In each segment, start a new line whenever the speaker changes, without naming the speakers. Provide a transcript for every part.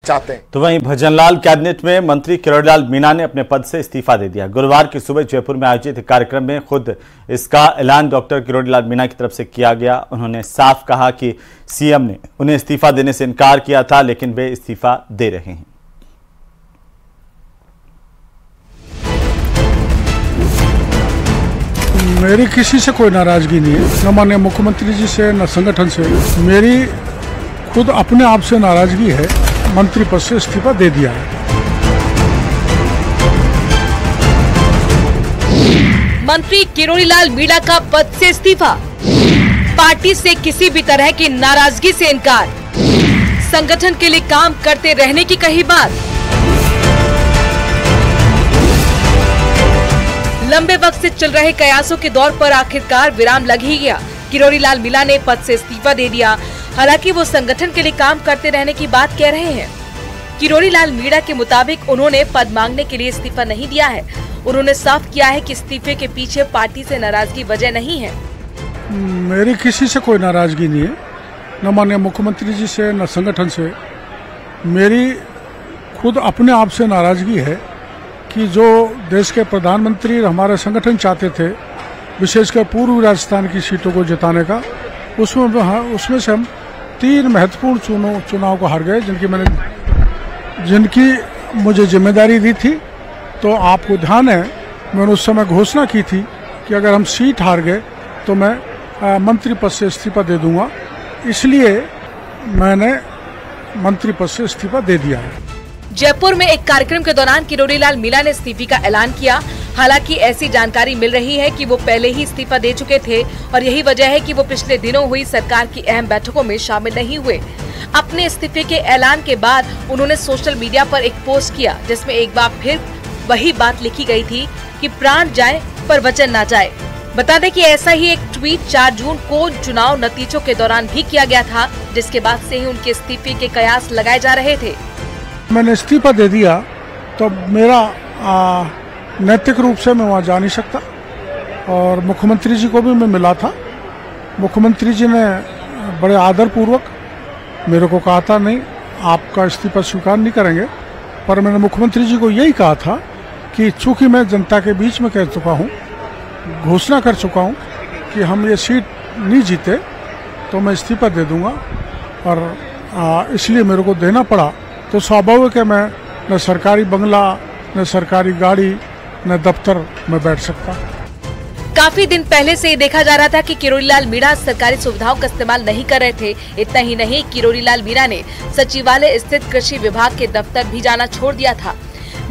चाहते हैं।
तो वहीं भजनलाल कैबिनेट में मंत्री किरोड़ीलाल मीणा ने अपने पद से इस्तीफा दे दिया। गुरुवार की सुबह जयपुर में आयोजित कार्यक्रम में खुद इसका ऐलान डॉक्टर किरोड़ीलाल मीणा की तरफ से किया गया। उन्होंने साफ कहा कि सीएम ने उन्हें इस्तीफा देने से इनकार किया था, लेकिन वे इस्तीफा दे रहे हैं।
मेरी किसी से कोई नाराजगी नहीं है, न माननीय मुख्यमंत्री जी से न संगठन से। मेरी खुद अपने आप से नाराजगी है। मंत्री पद से इस्तीफा दे दिया है।
मंत्री किरोड़ीलाल मीणा का पद से इस्तीफा, पार्टी से किसी भी तरह की नाराजगी से इनकार, संगठन के लिए काम करते रहने की कही बात। लंबे वक्त से चल रहे कयासों के दौर पर आखिरकार विराम लग ही गया। किरोड़ीलाल मीणा ने पद से इस्तीफा दे दिया। हालांकि वो संगठन के लिए काम करते रहने की बात कह रहे हैं। किरोड़ीलाल मीणा के मुताबिक उन्होंने पद मांगने के लिए इस्तीफा नहीं दिया है। उन्होंने साफ किया है कि इस्तीफे के पीछे पार्टी से नाराजगी वजह नहीं है।
मेरी किसी से कोई नाराजगी नहीं है, न माननीय मुख्यमंत्री जी से न संगठन से। मेरी खुद अपने आप से नाराजगी है कि जो देश के प्रधानमंत्री हमारे संगठन चाहते थे, विशेषकर पूर्वी राजस्थान की सीटों को जिताने का, उसमें से हम 3 महत्वपूर्ण चुनाव को हार गए, जिनकी मुझे जिम्मेदारी दी थी। तो आपको ध्यान है, मैंने उस समय घोषणा की थी कि अगर हम सीट हार गए तो मैं मंत्री पद से इस्तीफा दे दूंगा। इसलिए मैंने मंत्री पद से इस्तीफा दे दिया है।
जयपुर में एक कार्यक्रम के दौरान किरोड़ीलाल मीणा ने इस्तीफे का ऐलान किया। हालांकि ऐसी जानकारी मिल रही है कि वो पहले ही इस्तीफा दे चुके थे और यही वजह है कि वो पिछले दिनों हुई सरकार की अहम बैठकों में शामिल नहीं हुए। अपने इस्तीफे के ऐलान के बाद उन्होंने सोशल मीडिया पर एक पोस्ट किया, जिसमें एक बार फिर वही बात लिखी गई थी कि प्राण जाए पर वचन ना जाए। बता दें कि ऐसा ही एक ट्वीट 4 जून को चुनाव नतीजों के दौरान भी किया गया था, जिसके बाद से ही उनके इस्तीफे के कयास लगाए जा रहे थे।
मैंने इस्तीफा दे दिया तो मेरा नैतिक रूप से मैं वहाँ जा नहीं सकता। और मुख्यमंत्री जी को भी मैं मिला था। मुख्यमंत्री जी ने बड़े आदर पूर्वक मेरे को कहा था, नहीं आपका इस्तीफा स्वीकार नहीं करेंगे। पर मैंने मुख्यमंत्री जी को यही कहा था कि चूंकि मैं जनता के बीच में कह चुका हूँ, घोषणा कर चुका हूँ कि हम ये सीट नहीं जीते तो मैं इस्तीफा दे दूंगा, और इसलिए मेरे को देना पड़ा। तो स्वाभाविक है मैं न सरकारी बंगला, न सरकारी गाड़ी, न दफ्तर में बैठ सकता।
काफी दिन पहले से ये देखा जा रहा था कि किरोड़ीलाल मीणा सरकारी सुविधाओं का इस्तेमाल नहीं कर रहे थे। इतना ही नहीं, किरोड़ीलाल मीणा ने सचिवालय स्थित कृषि विभाग के दफ्तर भी जाना छोड़ दिया था।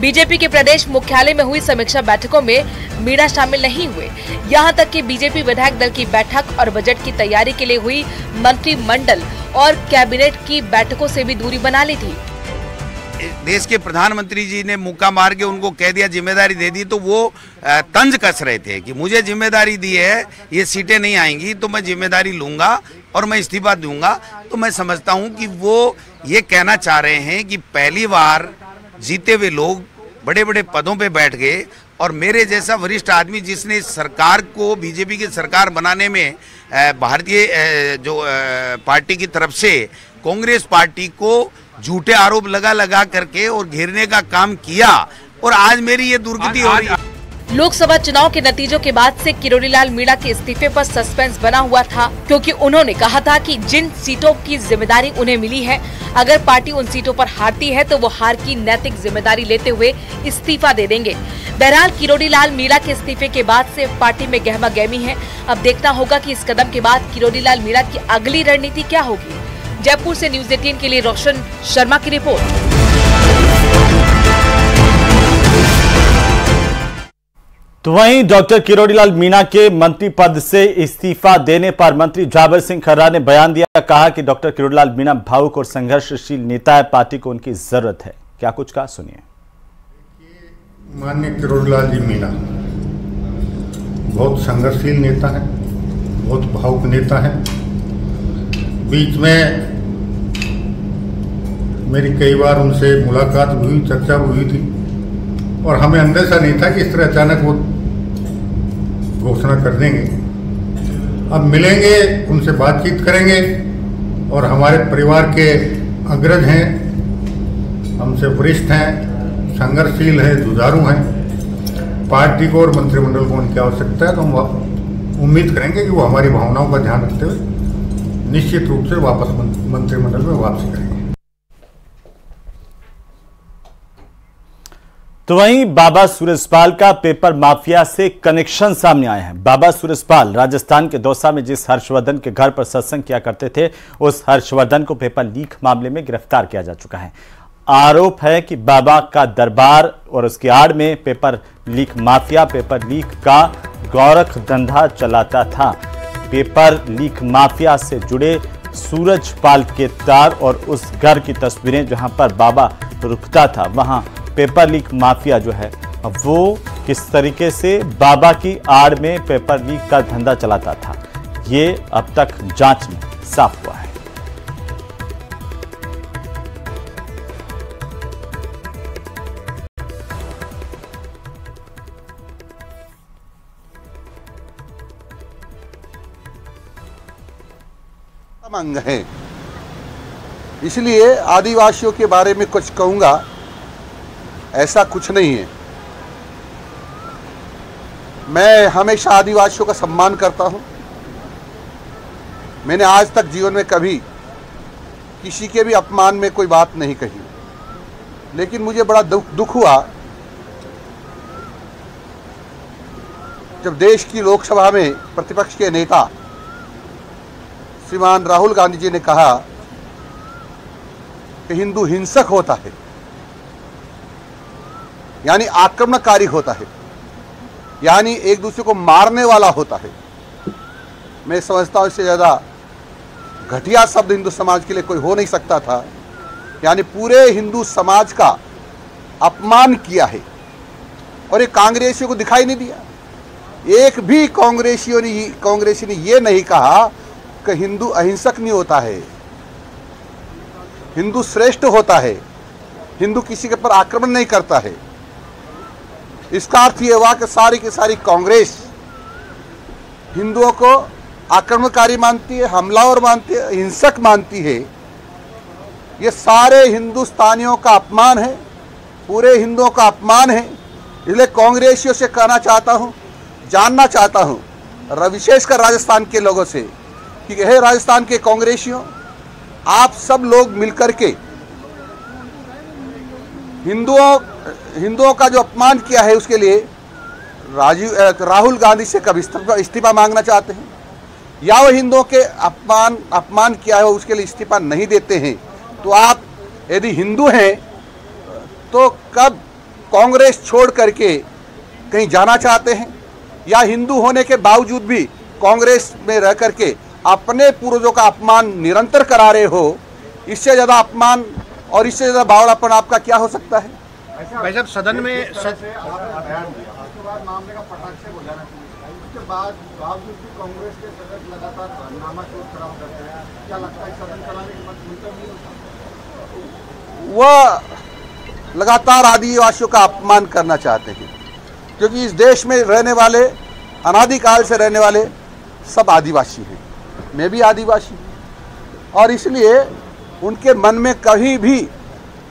बीजेपी के प्रदेश मुख्यालय में हुई समीक्षा बैठकों में मीणा शामिल नहीं हुए। यहाँ तक कि बीजेपी विधायक दल की बैठक और बजट की तैयारी के लिए हुई मंत्रिमंडल और कैबिनेट की बैठकों से भी दूरी बना ली थी।
देश के प्रधानमंत्री जी ने मुक्का मार के उनको कह दिया, जिम्मेदारी दे दी, तो वो तंज कस रहे थे कि मुझे जिम्मेदारी दी है, ये सीटें नहीं आएंगी तो मैं जिम्मेदारी लूंगा और मैं इस्तीफा दूंगा। तो मैं समझता हूं कि वो ये कहना चाह रहे हैं कि पहली बार जीते हुए लोग बड़े बड़े पदों पे बैठ गए, और मेरे जैसा वरिष्ठ आदमी जिसने सरकार को, बीजेपी की सरकार बनाने में भारतीय जो पार्टी की तरफ से कांग्रेस पार्टी को झूठे आरोप लगा करके और घेरने का काम किया, और आज मेरी ये दुर्गति हो रही है।
लोकसभा चुनाव के नतीजों के बाद से किरोड़ीलाल मीणा के इस्तीफे पर सस्पेंस बना हुआ था, क्योंकि उन्होंने कहा था कि जिन सीटों की जिम्मेदारी उन्हें मिली है, अगर पार्टी उन सीटों पर हारती है तो वो हार की नैतिक जिम्मेदारी लेते हुए इस्तीफा दे देंगे। बहरहाल किरोड़ीलाल मीणा के इस्तीफे के बाद से पार्टी में गहमा गहमी है। अब देखना होगा कि इस कदम के बाद किरोड़ीलाल मीणा की अगली रणनीति क्या होगी। जयपुर से न्यूज़ 18 के लिए रोशन शर्मा की रिपोर्ट।
तो वहीं डॉक्टर किरोड़ीलाल मीणा के मंत्री पद से इस्तीफा देने पर मंत्री जाबिर सिंह खर्रा ने बयान दिया। कहा कि डॉक्टर किरोड़ीलाल मीणा भावुक और संघर्षशील नेता है, पार्टी को उनकी जरूरत है। क्या कुछ कहा, सुनिए।
माननीय किरोड़ीलाल जी मीणा बहुत संघर्षशील नेता है, बहुत भावुक नेता है। बीच में मेरी कई बार उनसे मुलाकात भी हुई, चर्चा भी हुई थी, और हमें अंदेशा नहीं था कि इस तरह अचानक वो घोषणा कर देंगे। अब मिलेंगे, उनसे बातचीत करेंगे, और हमारे परिवार के अग्रज हैं, हमसे वरिष्ठ हैं, संघर्षशील हैं, जुझारू हैं। पार्टी को और मंत्रिमंडल को उनकी आवश्यकता है, तो हम उम्मीद करेंगे कि वो हमारी भावनाओं का ध्यान रखते हुए निश्चित रूप से वापस मंत्रिमंडल में वापसी करेंगे।
तो वहीं बाबा सूरजपाल का पेपर माफिया से कनेक्शन सामने आए हैं। बाबा सूरजपाल राजस्थान के दौसा में जिस हर्षवर्धन के घर पर सत्संग किया करते थे, उस हर्षवर्धन को पेपर लीक मामले में गिरफ्तार किया जा चुका है। आरोप है कि बाबा का दरबार और उसकी आड़ में paper leak mafia paper leak का गोरख धंधा चलाता था। पेपर लीक माफिया से जुड़े सूरजपाल के तार और उस घर की तस्वीरें जहां पर बाबा रुकता था, वहां पेपर लीक माफिया जो है वो किस तरीके से बाबा की आड़ में पेपर लीक का धंधा चलाता था, ये अब तक जांच में साफ हुआ है।
अंग है, इसलिए आदिवासियों के बारे में कुछ कहूंगा, ऐसा कुछ नहीं है। मैं हमेशा आदिवासियों का सम्मान करता हूं। मैंने आज तक जीवन में कभी किसी के भी अपमान में कोई बात नहीं कही, लेकिन मुझे बड़ा दुख हुआ जब देश की लोकसभा में प्रतिपक्ष के नेता श्रीमान राहुल गांधी जी ने कहा कि हिंदू हिंसक होता है, यानी आक्रमणकारी होता है, यानी एक दूसरे को मारने वाला होता है। मैं समझता हूं इससे ज़्यादा घटिया शब्द हिंदू समाज के लिए कोई हो नहीं सकता था। यानी पूरे हिंदू समाज का अपमान किया है और एक कांग्रेसियों को दिखाई नहीं दिया। एक भी कांग्रेसी ने ये नहीं कहा कि हिंदू अहिंसक नहीं होता है, हिंदू श्रेष्ठ होता है, हिंदू किसी के पर आक्रमण नहीं करता है। इसका अर्थ यह हुआ कि सारी की सारी कांग्रेस हिंदुओं को आक्रमणकारी मानती है, हमलावर मानती है, हिंसक मानती है। ये सारे हिंदुस्तानियों का अपमान है, पूरे हिंदुओं का अपमान है। इसलिए कांग्रेसियों से कहना चाहता हूँ, जानना चाहता हूँ, विशेषकर राजस्थान के लोगों से कि हे राजस्थान के कांग्रेसियों, आप सब लोग मिलकर के हिंदुओं का जो अपमान किया है उसके लिए राहुल गांधी से कभी इस्तीफा मांगना चाहते हैं, या वो हिंदुओं के अपमान किया है उसके लिए इस्तीफा नहीं देते हैं, तो आप यदि हिंदू हैं तो कब कांग्रेस छोड़ करके कहीं जाना चाहते हैं, या हिंदू होने के बावजूद भी कांग्रेस में रह करके अपने पूर्वजों का अपमान निरंतर करा रहे हो? इससे ज़्यादा अपमान और इससे ज़्यादा बावड़ापन आपका क्या हो सकता है?
भाई साहब, सदन में
मामले का पटाक्षेप हो जाना चाहिए। उसके बाद बावजूद भी कांग्रेस के सदस्य लगातार नामाचोर खराब करते हैं। क्या लगता है सदन चलाने के बाद उनका नहीं होता?
वह लगातार आदिवासियों का अपमान करना चाहते हैं, क्योंकि इस देश में रहने वाले, अनादिकाल से रहने वाले सब आदिवासी हैं। मैं भी आदिवासी हूँ, और इसलिए उनके मन में कहीं भी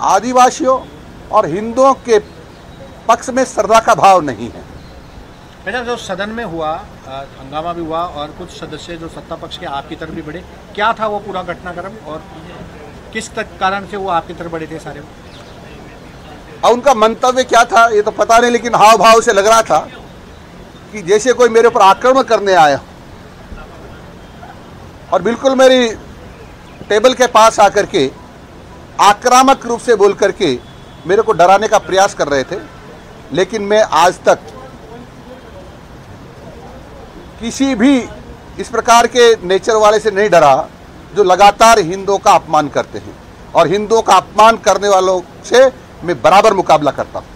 आदिवासियों और हिंदुओं के पक्ष में श्रद्धा का भाव नहीं है।
बेटा, जो सदन में हुआ हंगामा भी हुआ और कुछ सदस्य जो सत्ता पक्ष के आपकी तरफ भी बढ़े, क्या था वो पूरा घटनाक्रम और किस कारण से वो आपकी तरफ बढ़े थे सारे?
और उनका मंतव्य क्या था ये तो पता नहीं, लेकिन हाव भाव से लग रहा था कि जैसे कोई मेरे ऊपर आक्रमण करने आया, और बिल्कुल मेरी टेबल के पास आकर के आक्रामक रूप से बोल करके मेरे को डराने का प्रयास कर रहे थे। लेकिन मैं आज तक किसी भी इस प्रकार के नेचर वाले से नहीं डरा जो लगातार हिंदुओं का अपमान करते हैं, और हिंदुओं का अपमान करने वालों से मैं बराबर मुकाबला करता हूं।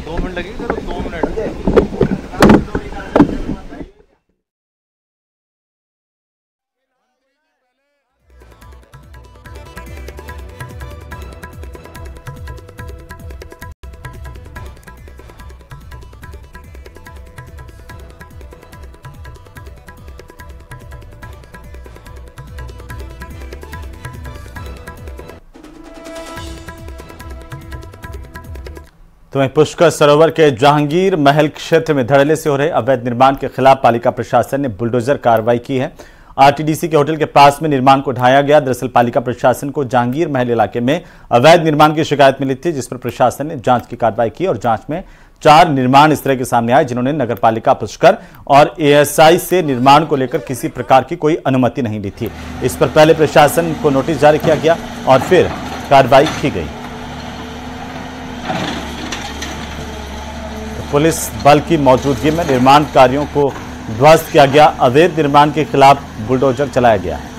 दो मिनट लगेंगे, 2 मिनट।
तो वहीं पुष्कर सरोवर के जहांगीर महल क्षेत्र में धड़ल्ले से हो रहे अवैध निर्माण के खिलाफ पालिका प्रशासन ने बुलडोजर कार्रवाई की है। आरटीडीसी के होटल के पास में निर्माण को ढाया गया। दरअसल पालिका प्रशासन को जहांगीर महल इलाके में अवैध निर्माण की शिकायत मिली थी, जिस पर प्रशासन ने जांच की कार्रवाई की और जांच में 4 निर्माण इस तरह के सामने आए जिन्होंने नगरपालिका पुष्कर और एएसआई से निर्माण को लेकर किसी प्रकार की कोई अनुमति नहीं ली थी। इस पर पहले प्रशासन को नोटिस जारी किया गया और फिर कार्रवाई की गई। पुलिस बल की मौजूदगी में निर्माण कार्यों को ध्वस्त किया गया। अवैध निर्माण के खिलाफ बुलडोजर चलाया गया है।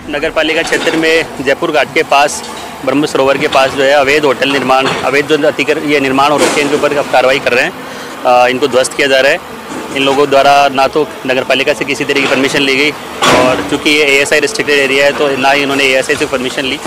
नगरपालिका क्षेत्र में जयपुर घाट के पास ब्रह्म सरोवर के पास जो है अवैध होटल निर्माण, अवैध जो ये निर्माण हो रखे हैं इनके ऊपर कार्रवाई कर रहे हैं। इनको ध्वस्त किया जा रहा है। इन लोगों द्वारा ना तो नगरपालिका से किसी तरह की परमिशन ली गई और चूंकि ये एएसआई रिस्ट्रिक्टेड एरिया है तो ना ही इन्होंने एएसआई से परमिशन ली।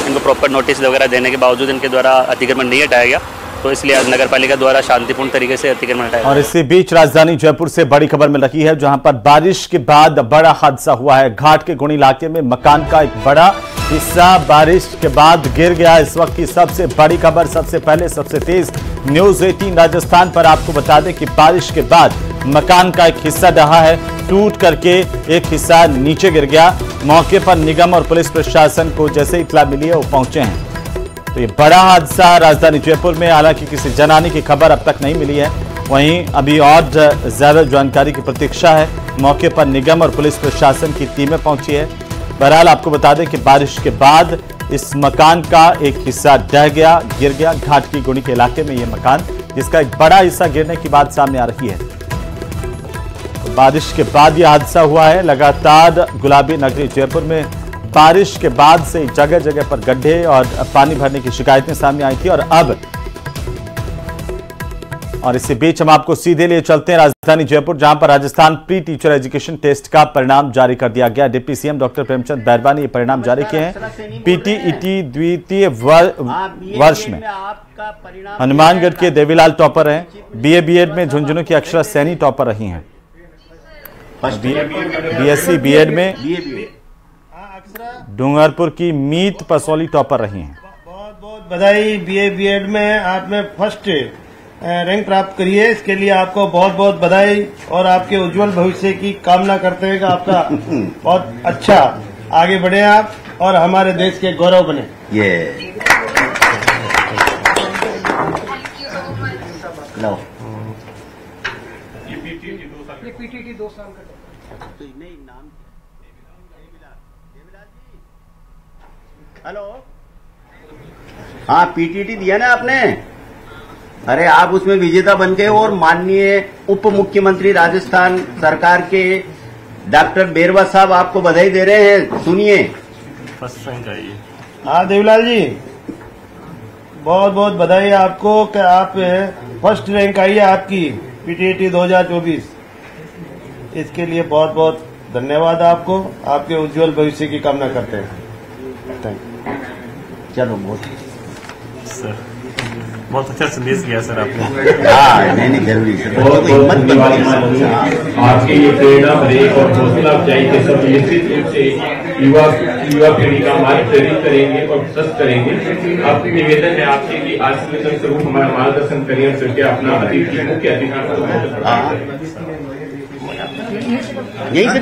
इनको प्रॉपर नोटिस वगैरह देने के बावजूद इनके द्वारा अतिक्रमण नहीं हटाया गया, तो इसलिए आज नगरपालिका द्वारा शांतिपूर्ण तरीके से अतिक्रमण हटाया।
और इसी बीच राजधानी जयपुर से बड़ी खबर मिल रही है, जहां पर बारिश के बाद बड़ा हादसा हुआ है। घाट के गुणी इलाके में मकान का एक बड़ा हिस्सा बारिश के बाद गिर गया। इस वक्त की सबसे बड़ी खबर, सबसे पहले सबसे तेज न्यूज़ 18 राजस्थान पर आपको बता दें कि बारिश के बाद मकान का एक हिस्सा ढहा है, टूट करके एक हिस्सा नीचे गिर गया। मौके पर निगम और पुलिस प्रशासन को जैसे इत्तला मिली है वो पहुंचे हैं। तो ये बड़ा हादसा राजधानी जयपुर में, हालांकि किसी जनहानि की खबर अब तक नहीं मिली है। वहीं अभी और ज्यादा जानकारी की प्रतीक्षा है। मौके पर निगम और पुलिस प्रशासन की टीमें पहुंची है। बहरहाल आपको बता दें कि बारिश के बाद इस मकान का एक हिस्सा ढह गया, गिर गया। घाट की गुणी के इलाके में ये मकान, जिसका एक बड़ा हिस्सा गिरने की बात सामने आ रही है। तो बारिश के बाद यह हादसा हुआ है। लगातार गुलाबी नगरी जयपुर में बारिश के बाद से जगह जगह पर गड्ढे और पानी भरने की शिकायतें सामने आई थी और इसी बीच हम आपको सीधे लिए चलते हैं राजधानी जयपुर, जहां पर Rajasthan pre teacher education test का परिणाम जारी कर दिया गया। Deputy CM doctor Premchand Bairwa ने ये परिणाम जारी किए हैं। पीटीईटी द्वितीय वर्ष में हनुमानगढ़ के देवीलाल टॉपर हैं। बीए बीएड में झुंझुनू की अक्षरा सैनी टॉपर रही हैं। बीएससी बीएड में डूंगरपुर की मीत पसौली टॉपर रही हैं।
बहुत बहुत बधाई। बीए बीएड में आपने फर्स्ट रैंक प्राप्त करी है, इसके लिए आपको बहुत बहुत बधाई और आपके उज्जवल भविष्य की कामना करते हैं कि आपका बहुत अच्छा आगे बढ़े आप और हमारे देश के गौरव बने।
ये पीटीटी 2 साल का
हेलो, हाँ पीटीटी दिया ना आपने। अरे आप उसमें विजेता बन गए और माननीय उप मुख्यमंत्री राजस्थान सरकार के डॉक्टर बैरवा साहब आपको बधाई दे रहे हैं। सुनिए।
फर्स्ट रैंक आई है। हाँ देवीलाल जी, बहुत बहुत बधाई आपको कि आप फर्स्ट रैंक आई है आपकी पीटीटी 2024। इसके लिए बहुत बहुत धन्यवाद आपको। आपके उज्जवल भविष्य की कामना करते हैं। Thank you.
चलो
बहुत अच्छा संदेश दिया सर आपने।
हाँ नहीं जरूरी सर।
बहुत बहुत आपके ये प्रेरणा भरे और हौसला अफजाई के सब निश्चित रूप से युवा पीढ़ी का मार्गदर्शन करेंगे और सशक्त करेंगे। आप निवेदन है आपसे कि आज से स्वरूप हमारा मार्गदर्शन करिए करके अपना अतिथि मुख्य अतिथि
यही से